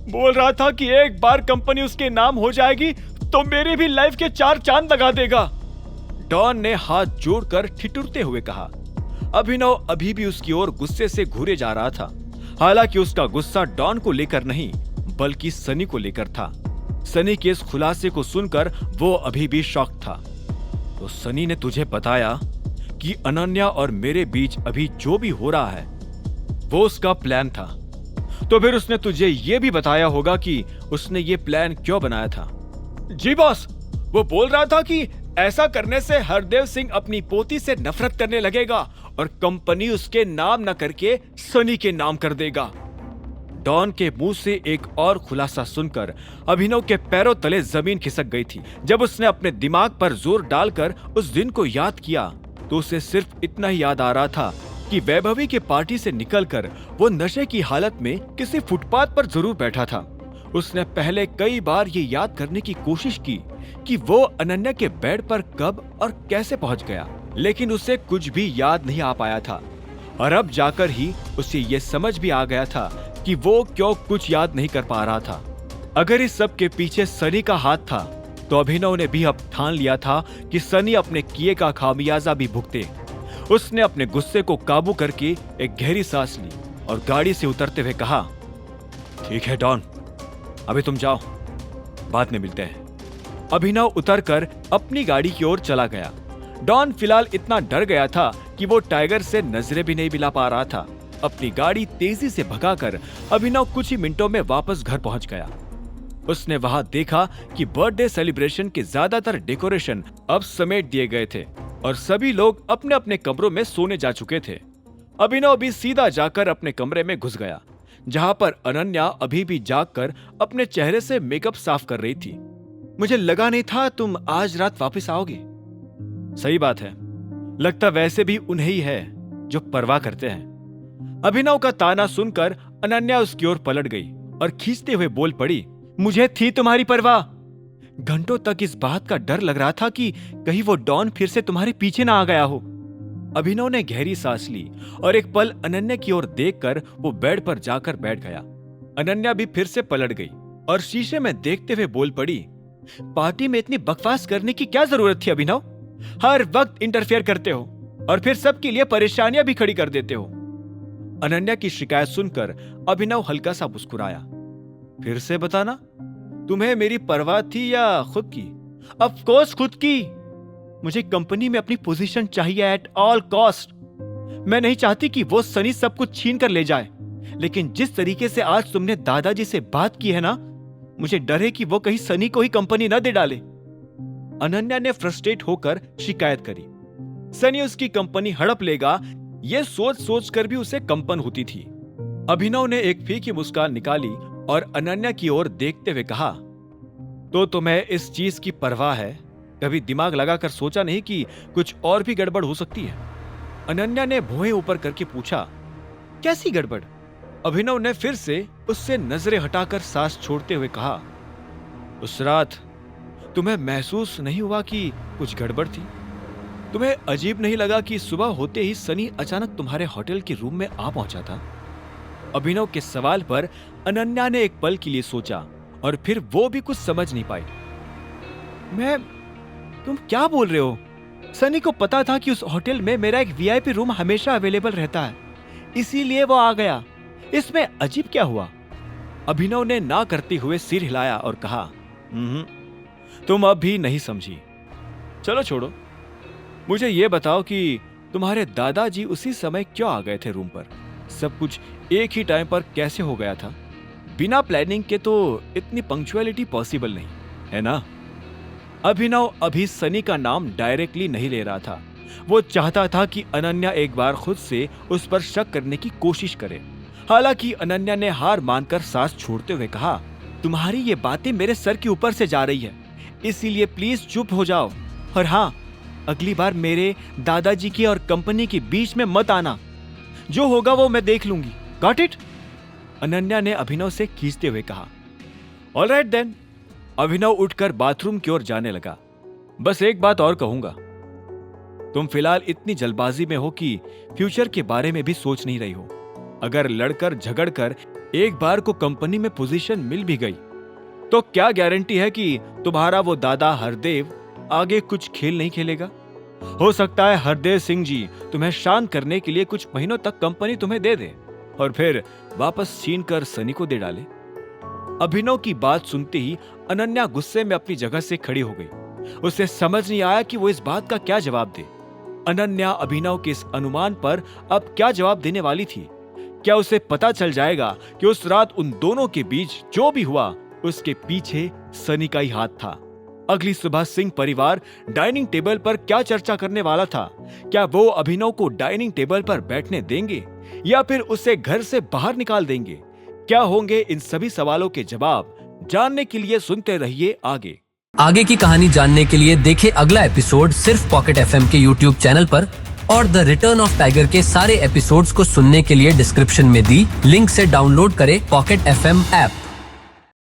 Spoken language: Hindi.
बोल रहा था कि एक बार कंपनी उसके नाम हो जाएगी तो मेरी भी लाइफ के 4 चांद लगा देगा। डॉन ने हाथ जोड़कर ठिठुरते हुए कहा। अभिनव अभी भी उसकी ओर गुस्से से घूरे जा रहा था। हालांकि उसका गुस्सा डॉन को लेकर नहीं बल्कि सनी को लेकर था। सनी के इस खुलासे को सुनकर वो अभी भी शॉक था। तो सनी ने तुझे बताया कि अनन्या और मेरे बीच अभी जो भी हो रहा है वो उसका प्लान था। तो फिर उसने तुझे ये भी बताया होगा कि उसने ये प्लान क्यों बनाया था। जी बॉस, वो बोल रहा था कि ऐसा करने से हरदेव सिंह अपनी पोती से नफरत करने लगेगा और कंपनी उसके नाम न करके सनी के नाम कर देगा। डॉन के मुंह से एक और खुलासा सुनकर अभिनव के पैरों तले जमीन खिसक गई थी। जब उसने अपने दिमाग पर जोर डालकर उस दिन को याद किया तो उसे सिर्फ इतना ही याद आ रहा था कि वैभवी के पार्टी से निकलकर वो नशे की हालत में किसी फुटपाथ पर जरूर बैठा था। उसने पहले कई बार ये याद करने की कोशिश की कि वो अनन्या के बेड पर कब और कैसे पहुंच गया, लेकिन उसे कुछ भी याद नहीं आ पाया था। और अब जाकर ही उसे ये समझ भी आ गया था कि वो क्यों कुछ याद नहीं कर पा रहा था। अगर इस सब के पीछे सनी का हाथ था तो अभिनव ने भी अब ठान लिया था कि सनी अपने किए का खामियाजा भी भुगते। उसने अपने गुस्से को काबू करके एक गहरी सांस ली और गाड़ी से उतरते हुए कहा, ठीक है डॉन, अभी तुम जाओ, बाद में मिलते हैं। अभिनव उतरकर अपनी गाड़ी की ओर चला गया। डॉन फिलहाल इतना डर गया था कि वो टाइगर से नजरें भी नहीं मिला पा रहा था। अपनी गाड़ी तेजी से भगाकर अभिनव कुछ ही मिनटों में वापस घर पहुंच गया। उसने वहां देखा कि बर्थडे सेलिब्रेशन के ज्यादातर डेकोरेशन अब समेट दिए गए थे और सभी लोग अपने अपने कमरों में सोने जा चुके थे। अभिनव भी सीधा जाकर अपने कमरे में घुस गया, जहां पर अनन्या अभी भी जागकर अपने चेहरे से मेकअप साफ कर रही थी। मुझे लगा नहीं था तुम आज रात वापस आओगे। सही बात है, लगता वैसे भी उन्हें ही है जो परवाह करते हैं। अभिनव का ताना सुनकर अनन्या उसकी ओर पलट गई और खींचते हुए बोल पड़ी, मुझे थी तुम्हारी परवाह। घंटों तक इस बात का डर लग रहा था कि कहीं वो डॉन फिर से तुम्हारे पीछे ना आ गया हो। अभिनव ने गहरी सांस ली और एक पल अनन्या की ओर देखकर वो बेड पर जाकर बैठ गया। अनन्या भी फिर से पलट गई और शीशे में देखते हुए बोल पड़ी, पार्टी में इतनी बकवास करने की क्या जरूरत थी अभिनव? हर वक्त इंटरफेयर करते हो और फिर सबके लिए परेशानियां भी खड़ी कर देते हो। अनन्या की शिकायत सुनकर अभिनव हल्का सा मुस्कुराया। फिर से बताना, तुम्हें मेरी परवाह थी या खुद की? ऑफ कोर्स खुद की। मुझे कंपनी में अपनी पोजीशन चाहिए एट ऑल कॉस्ट। मैं नहीं चाहती कि वो सनी सब कुछ छीन कर ले जाए, लेकिन जिस तरीके से आज तुमने दादाजी से बात की है ना, मुझे डर है कि वो कहीं सनी को ही कंपनी न दे डाले। अनन्या ने फ्रस्ट्रेट होकर शिकायत करी। सनी उसकी कंपनी हड़प लेगा, ये सोच सोच कर भी उसे कंपन होती थी। अभिनव ने एक फीकी मुस्कान निकाली और अनन्या की ओर देखते हुए कहा, तो तुम्हें इस चीज की परवाह है? कभी दिमाग लगाकर सोचा नहीं कि कुछ और भी गड़बड़ हो सकती है? अनन्या ने भौहें ऊपर करके पूछा, कैसी गड़बड़? अभिनव ने फिर से उससे नजरें हटाकर सांस छोड़ते हुए कहा, उस रात तुम्हें महसूस नहीं हुआ कि कुछ गड़बड़ थी? तुम्हें अजीब नहीं लगा कि सुबह होते ही सनी अचानक तुम्हारे होटल के रूम में आ पहुंचा था? अभिनव के सवाल पर अनन्या ने एक पल के लिए सोचा और फिर वो भी कुछ समझ नहीं पाई। तुम क्या बोल रहे हो? सनी को पता था कि उस होटल में मेरा एक वीआईपी रूम हमेशा अवेलेबल रहता है, इसीलिए वो आ गया। इसमें अजीब क्या हुआ? अभिनव ने ना करते हुए सिर हिलाया और कहा, तुम अब भी नहीं समझी। चलो छोड़ो, मुझे ये बताओ कि तुम्हारे दादाजी उसी समय क्यों आ गए थे रूम पर? सब कुछ एक ही टाइम पर कैसे हो गया था? बिना प्लानिंग के तो इतनी पंक्चुअलिटी पॉसिबल नहीं है ना? अभिनव अभी सनी का नाम डायरेक्टली नहीं ले रहा था। वो चाहता था कि अनन्या एक बार खुद से उस पर शक करने की कोशिश करे। हालांकि अनन्या ने हार मानकर सांस छोड़ते हुए कहा, तुम्हारी ये बातें मेरे सर के ऊपर से जा रही है, इसीलिए प्लीज चुप हो जाओ। और हाँ, अगली बार मेरे दादाजी की और कंपनी के बीच में मत आना। जो होगा वो मैं देख लूंगी। Got it? अनन्या ने अभिनव से खींचते हुए कहा। Alright then. अभिनव उठकर बाथरूम की ओर जाने लगा। बस एक बात और कहूंगा, तुम फिलहाल इतनी जल्दबाजी में हो कि फ्यूचर के बारे में भी सोच नहीं रही हो। अगर लड़कर झगड़कर एक बार को कंपनी में पोजीशन मिल भी गई तो क्या गारंटी है कि तुम्हारा वो दादा हरदेव आगे कुछ खेल नहीं खेलेगा? हो सकता है हरदेव सिंह जी तुम्हें शांत करने के लिए कुछ महीनों तक कंपनी तुम्हें दे दे और फिर वापस छीन कर सनी को दे डाले। अभिनव की बात सुनते ही अनन्या गुस्से में अपनी जगह से खड़ी हो गई। उसे समझ नहीं आया कि वो इस बात का क्या जवाब दे। अनन्या अभिनव के इस अनुमान पर अब क्या जवाब देने वाली थी? क्या उसे पता चल जाएगा कि उस रात उन दोनों के बीच जो भी हुआ उसके पीछे सनी का ही हाथ था? अगली सुबह सिंह परिवार डाइनिंग टेबल पर क्या चर्चा करने वाला था? क्या वो अभिनव को डाइनिंग टेबल पर बैठने देंगे या फिर उसे घर से बाहर निकाल देंगे? क्या होंगे इन सभी सवालों के जवाब? जानने के लिए सुनते रहिए आगे की कहानी जानने के लिए देखें अगला एपिसोड सिर्फ पॉकेट एफएम के यूट्यूब चैनल पर और द रिटर्न ऑफ टाइगर के सारे एपिसोड्स को सुनने के लिए डिस्क्रिप्शन में दी लिंक से डाउनलोड करें पॉकेट एफएम ऐप।